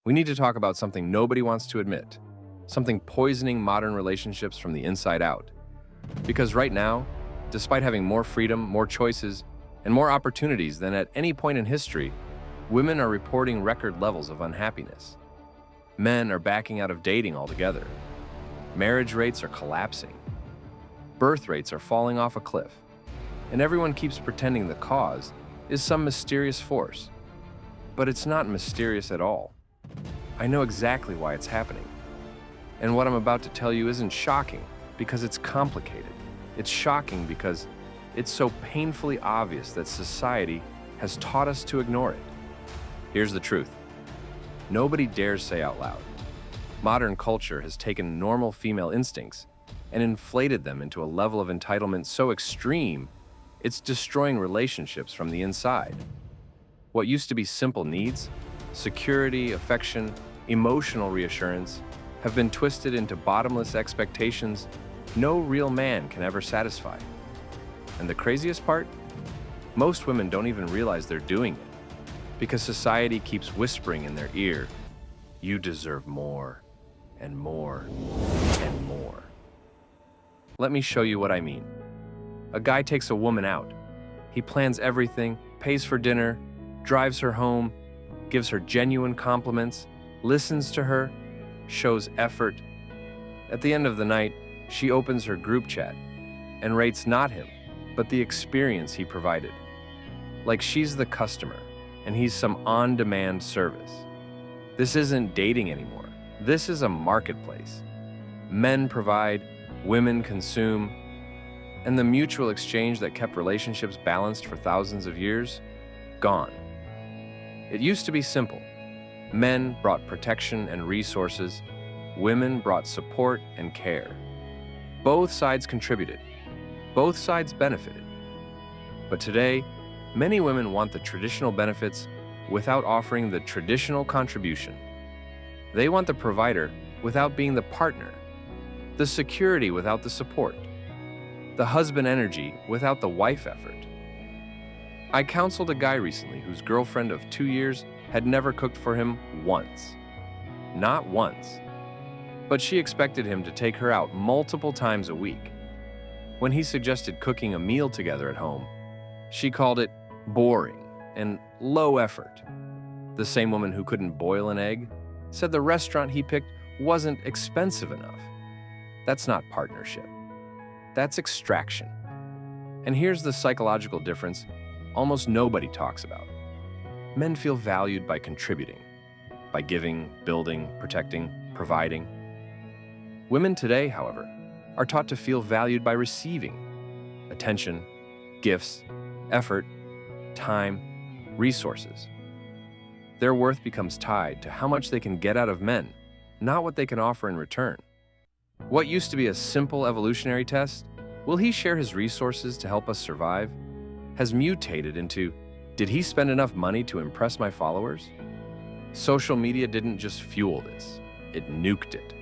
We need to talk about something nobody wants to admit, something poisoning modern relationships from the inside out. Because right now, despite having more freedom, more choices, and more opportunities than at any point in history, women are reporting record levels of unhappiness. Men are backing out of dating altogether. Marriage rates are collapsing. Birth rates are falling off a cliff. And everyone keeps pretending the cause is some mysterious force. But it's not mysterious at all. I know exactly why it's happening. And what I'm about to tell you isn't shocking because it's complicated. It's shocking because it's so painfully obvious that society has taught us to ignore it. Here's the truth. Nobody dares say out loud. Modern culture has taken normal female instincts and inflated them into a level of entitlement so extreme, it's destroying relationships from the inside. What used to be simple needs, security, affection, emotional reassurance, have been twisted into bottomless expectations no real man can ever satisfy. And the craziest part? Most women don't even realize they're doing it, because society keeps whispering in their ear, "You deserve more, and more, and more." Let me show you what I mean. A guy takes a woman out. He plans everything, pays for dinner, drives her home, gives her genuine compliments, listens to her, shows effort. At the end of the night, she opens her group chat and rates not him, but the experience he provided. Like she's the customer and he's some on-demand service. This isn't dating anymore. This is a marketplace. Men provide, women consume, and the mutual exchange that kept relationships balanced for thousands of years, gone. It used to be simple. Men brought protection and resources, women brought support and care. Both sides contributed. Both sides benefited. But today, many women want the traditional benefits without offering the traditional contribution. They want the provider without being the partner, the security without the support, the husband energy without the wife effort. I counseled a guy recently whose girlfriend of 2 years had never cooked for him once. Not once. But she expected him to take her out multiple times a week. When he suggested cooking a meal together at home, she called it boring and low effort. The same woman who couldn't boil an egg said the restaurant he picked wasn't expensive enough. That's not partnership. That's extraction. And here's the psychological difference almost nobody talks about. Men feel valued by contributing, by giving, building, protecting, providing. Women today, however, are taught to feel valued by receiving attention, gifts, effort, time, resources. Their worth becomes tied to how much they can get out of men, not what they can offer in return. What used to be a simple evolutionary test, will he share his resources to help us survive, has mutated into, did he spend enough money to impress my followers? Social media didn't just fuel this, it nuked it.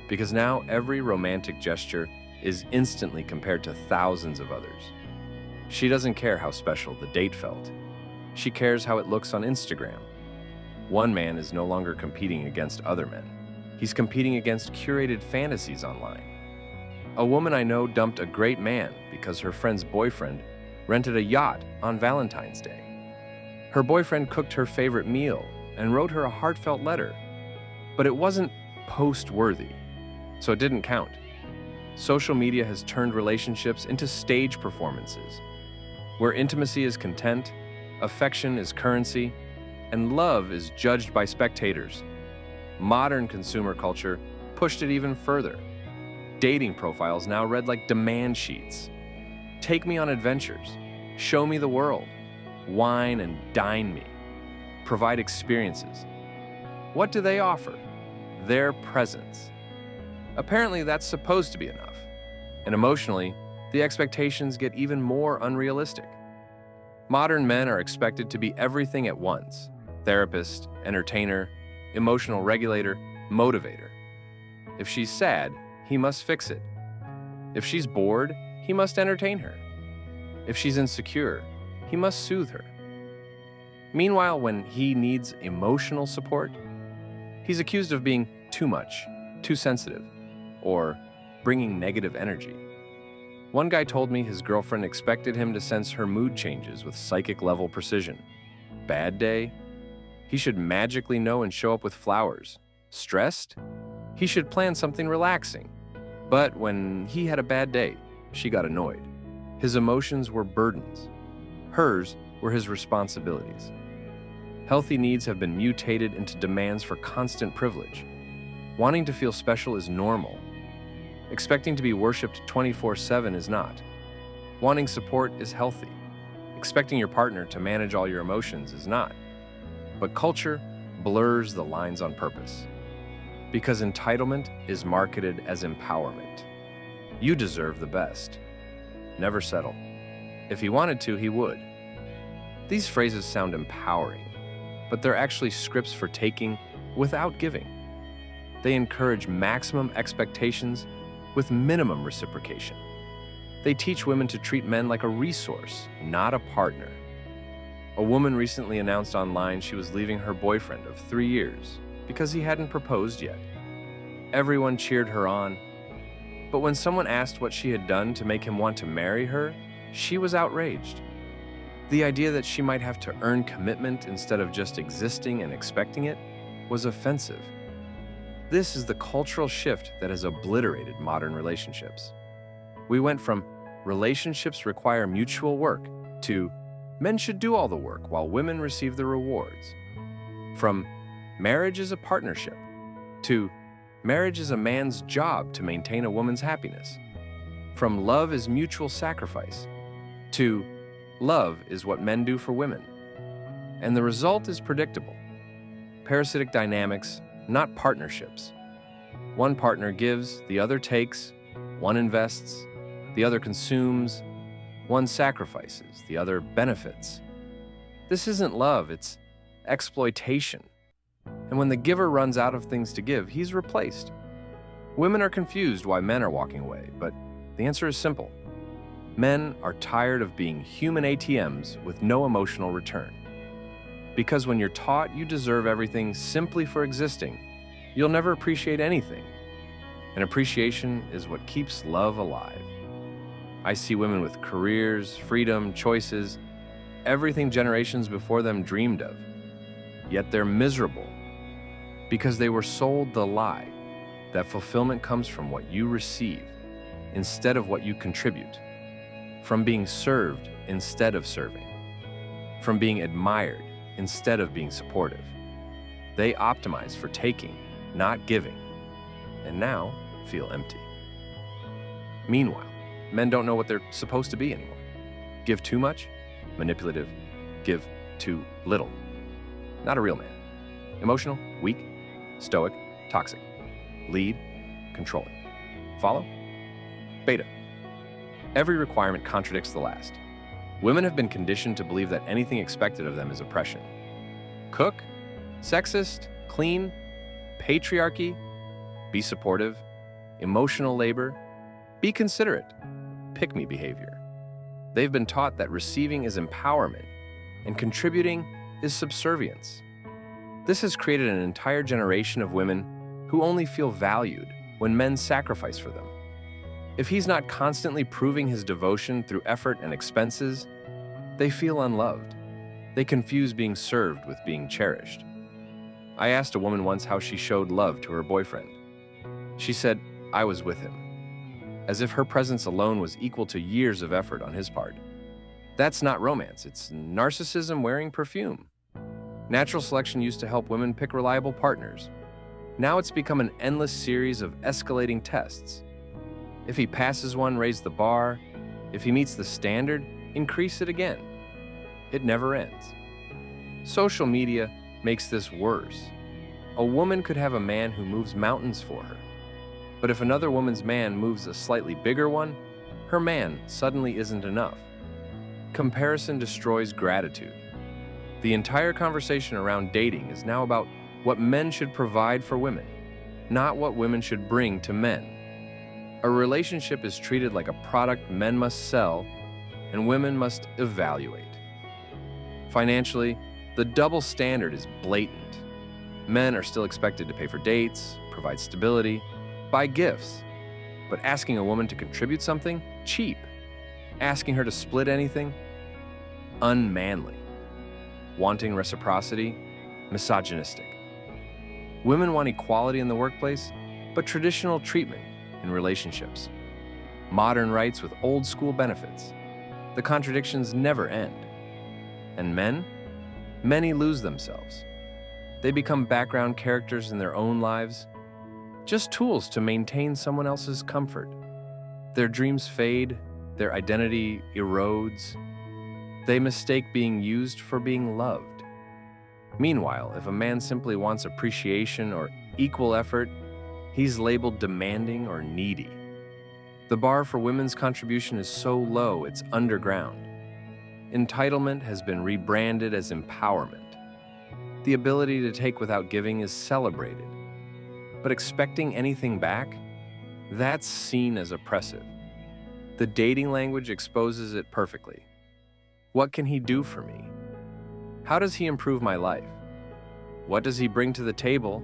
Because now every romantic gesture is instantly compared to thousands of others. She doesn't care how special the date felt. She cares how it looks on Instagram. One man is no longer competing against other men. He's competing against curated fantasies online. A woman I know dumped a great man because her friend's boyfriend rented a yacht on Valentine's Day. Her boyfriend cooked her favorite meal and wrote her a heartfelt letter, but it wasn't post-worthy, so it didn't count. Social media has turned relationships into stage performances, where intimacy is content, affection is currency, and love is judged by spectators. Modern consumer culture pushed it even further. Dating profiles now read like demand sheets. Take me on adventures, show me the world, wine and dine me, provide experiences. What do they offer? Their presence. Apparently that's supposed to be enough. And emotionally, the expectations get even more unrealistic. Modern men are expected to be everything at once: therapist, entertainer, emotional regulator, motivator. If she's sad, he must fix it. If she's bored, he must entertain her. If she's insecure, he must soothe her. Meanwhile, when he needs emotional support, He's accused of being too much, too sensitive, or bringing negative energy. One guy told me his girlfriend expected him to sense her mood changes with psychic-level precision. Bad day? He should magically know and show up with flowers. Stressed? He should plan something relaxing. But when he had a bad day, she got annoyed. His emotions were burdens. Hers were his responsibilities. Healthy needs have been mutated into demands for constant privilege. Wanting to feel special is normal. Expecting to be worshipped 24/7 is not. Wanting support is healthy. Expecting your partner to manage all your emotions is not. But culture blurs the lines on purpose. Because entitlement is marketed as empowerment. You deserve the best. Never settle. If he wanted to, he would. These phrases sound empowering, but they're actually scripts for taking without giving. They encourage maximum expectations with minimum reciprocation. They teach women to treat men like a resource, not a partner. A woman recently announced online she was leaving her boyfriend of 3 years because he hadn't proposed yet. Everyone cheered her on, but when someone asked what she had done to make him want to marry her, she was outraged. The idea that she might have to earn commitment instead of just existing and expecting it was offensive. This is the cultural shift that has obliterated modern relationships. We went from relationships require mutual work to men should do all the work while women receive the rewards. From marriage is a partnership to marriage is a man's job to maintain a woman's happiness. From love is mutual sacrifice to love is what men do for women. And the result is predictable. Parasitic dynamics, not partnerships. One partner gives, the other takes. One invests, the other consumes. One sacrifices, the other benefits. This isn't love, it's exploitation. And when the giver runs out of things to give, he's replaced. Women are confused why men are walking away, but the answer is simple. Men are tired of being human ATMs with no emotional return. Because when you're taught you deserve everything simply for existing, you'll never appreciate anything. And appreciation is what keeps love alive. I see women with careers, freedom, choices, everything generations before them dreamed of. Yet they're miserable because they were sold the lie that fulfillment comes from what you receive instead of what you contribute, from being served instead of serving, from being admired instead of being supportive. They optimize for taking, not giving, and now feel empty. Meanwhile, men don't know what they're supposed to be anymore. Give too much, manipulative. Give too little. Not a real man. Emotional, weak, stoic, toxic. Lead, controlling. Follow? Beta. Every requirement contradicts the last. Women have been conditioned to believe that anything expected of them is oppression. Cook, sexist, clean, patriarchy, be supportive, emotional labor, be considerate, pick-me behavior. They've been taught that receiving is empowerment and contributing is subservience. This has created an entire generation of women who only feel valued when men sacrifice for them. If he's not constantly proving his devotion through effort and expenses, they feel unloved. They confuse being served with being cherished. I asked a woman once how she showed love to her boyfriend. She said, "I was with him," as if her presence alone was equal to years of effort on his part. That's not romance, it's narcissism wearing perfume. Natural selection used to help women pick reliable partners. Now it's become an endless series of escalating tests. If he passes one, raise the bar. If he meets the standard, increase it again. It never ends. Social media makes this worse. A woman could have a man who moves mountains for her. But if another woman's man moves a slightly bigger one, her man suddenly isn't enough. Comparison destroys gratitude. The entire conversation around dating is now about what men should provide for women, not what women should bring to men. A relationship is treated like a product men must sell and women must evaluate. Financially, the double standard is blatant. Men are still expected to pay for dates, provide stability, buy gifts. But asking a woman to contribute something? Cheap. Asking her to split anything? Unmanly. Wanting reciprocity? Misogynistic. Women want equality in the workplace, but traditional treatment in relationships. Modern rights with old school benefits. The contradictions never end. And men? Many lose themselves. They become background characters in their own lives, just tools to maintain someone else's comfort. Their dreams fade, their identity erodes. They mistake being used for being loved. Meanwhile, if a man simply wants appreciation or equal effort, he's labeled demanding or needy. The bar for women's contribution is so low, it's underground. Entitlement has been rebranded as empowerment. The ability to take without giving is celebrated. But expecting anything back? That's seen as oppressive. The dating language exposes it perfectly. What can he do for me? How does he improve my life? What does he bring to the table?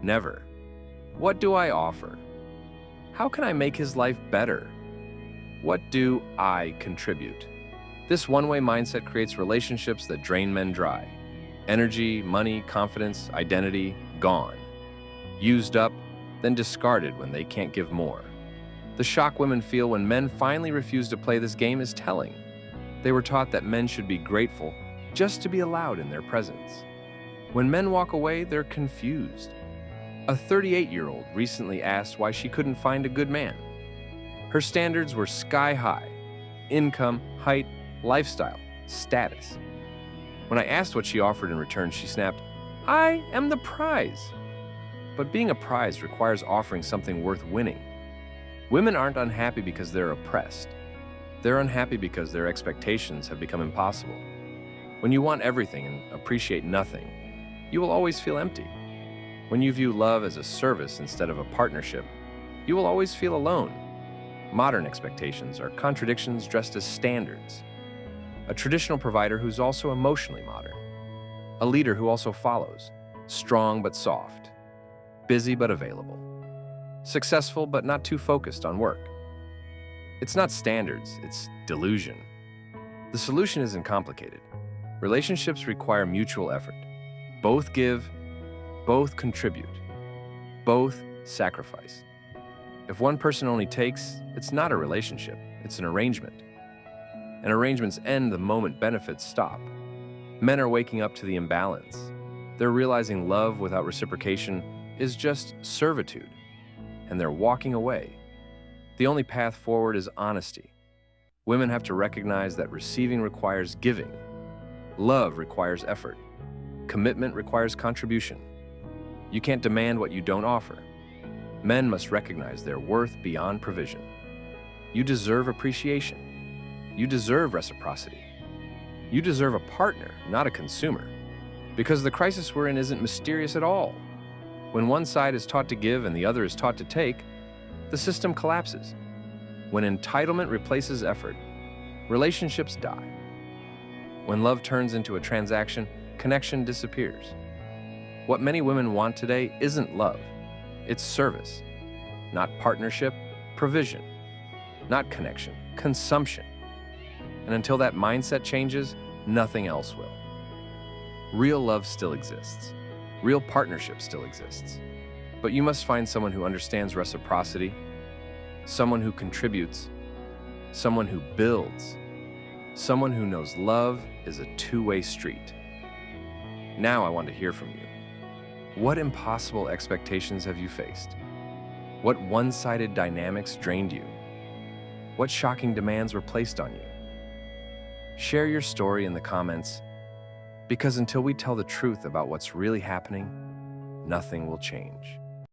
Never. What do I offer? How can I make his life better? What do I contribute? This one-way mindset creates relationships that drain men dry. Energy, money, confidence, identity, gone. Used up, then discarded when they can't give more. The shock women feel when men finally refuse to play this game is telling. They were taught that men should be grateful just to be allowed in their presence. When men walk away, they're confused. A 38-year-old recently asked why she couldn't find a good man. Her standards were sky high: income, height, lifestyle, status. When I asked what she offered in return, she snapped, "I am the prize." But being a prize requires offering something worth winning. Women aren't unhappy because they're oppressed. They're unhappy because their expectations have become impossible. When you want everything and appreciate nothing, you will always feel empty. When you view love as a service instead of a partnership, you will always feel alone. Modern expectations are contradictions dressed as standards. A traditional provider who's also emotionally modern. A leader who also follows, strong but soft, busy but available, successful but not too focused on work. It's not standards, it's delusion. The solution isn't complicated. Relationships require mutual effort. Both give, both contribute, both sacrifice. If one person only takes, it's not a relationship, it's an arrangement. And arrangements end the moment benefits stop. Men are waking up to the imbalance. They're realizing love without reciprocation is just servitude, and they're walking away. The only path forward is honesty. Women have to recognize that receiving requires giving. Love requires effort. Commitment requires contribution. You can't demand what you don't offer. Men must recognize their worth beyond provision. You deserve appreciation. You deserve reciprocity. You deserve a partner, not a consumer. Because the crisis we're in isn't mysterious at all. When one side is taught to give and the other is taught to take, the system collapses. When entitlement replaces effort, relationships die. When love turns into a transaction, connection disappears. What many women want today isn't love. It's service. Not partnership, provision. Not connection, consumption. And until that mindset changes, nothing else will. Real love still exists. Real partnership still exists. But you must find someone who understands reciprocity, someone who contributes, someone who builds, someone who knows love is a two-way street. Now I want to hear from you. What impossible expectations have you faced? What one-sided dynamics drained you? What shocking demands were placed on you? Share your story in the comments, because until we tell the truth about what's really happening, nothing will change.